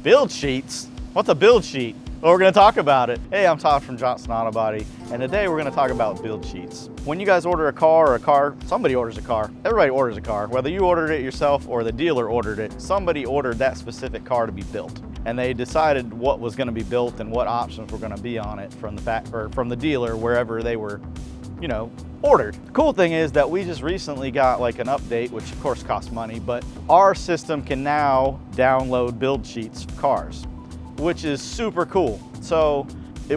Build sheets? What's a build sheet? Well, we're gonna talk about it. Hey, I'm Todd from Johnson Auto Body, and today we're gonna talk about build sheets. When you guys order a car, somebody orders a car. Everybody orders a car. Whether you ordered it yourself or the dealer ordered it, somebody ordered that specific car to be built. And they decided what was gonna be built and what options were gonna be on it from the dealer, wherever they were, ordered. The cool thing is that we just recently got like an update, which of course costs money, but our system can now download build sheets for cars, which is super cool. So we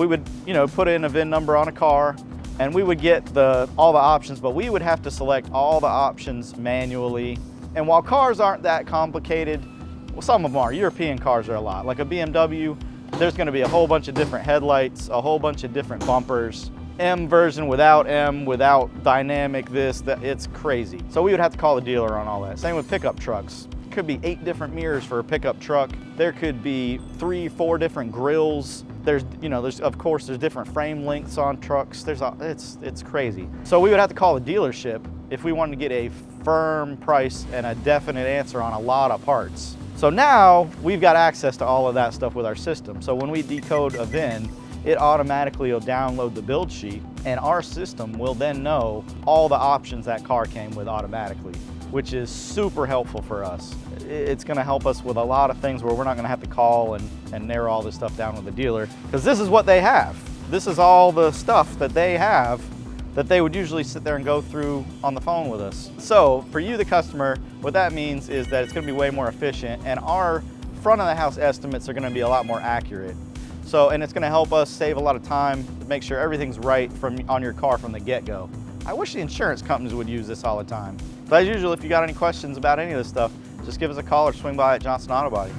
would, put in a VIN number on a car and we would get all the options, but we would have to select all the options manually. And while cars aren't that complicated, well, some of them are. European cars are a lot. Like a BMW, there's gonna be a whole bunch of different headlights, a whole bunch of different bumpers, M version without M, without dynamic this, that, it's crazy. So we would have to call the dealer on all that. Same with pickup trucks. Could be 8 different mirrors for a pickup truck. There could be 3, 4 different grills. There's different frame lengths on trucks. It's crazy. So we would have to call the dealership if we wanted to get a firm price and a definite answer on a lot of parts. So now we've got access to all of that stuff with our system. So when we decode a VIN, it automatically will download the build sheet, and our system will then know all the options that car came with automatically, which is super helpful for us. It's gonna help us with a lot of things where we're not gonna have to call and narrow all this stuff down with the dealer, because this is what they have. This is all the stuff that they have that they would usually sit there and go through on the phone with us. So for you, the customer, what that means is that it's gonna be way more efficient, and our front of the house estimates are gonna be a lot more accurate. So, and it's gonna help us save a lot of time to make sure everything's right on your car from the get-go. I wish the insurance companies would use this all the time. But as usual, if you got any questions about any of this stuff, just give us a call or swing by at Johnson Auto Body.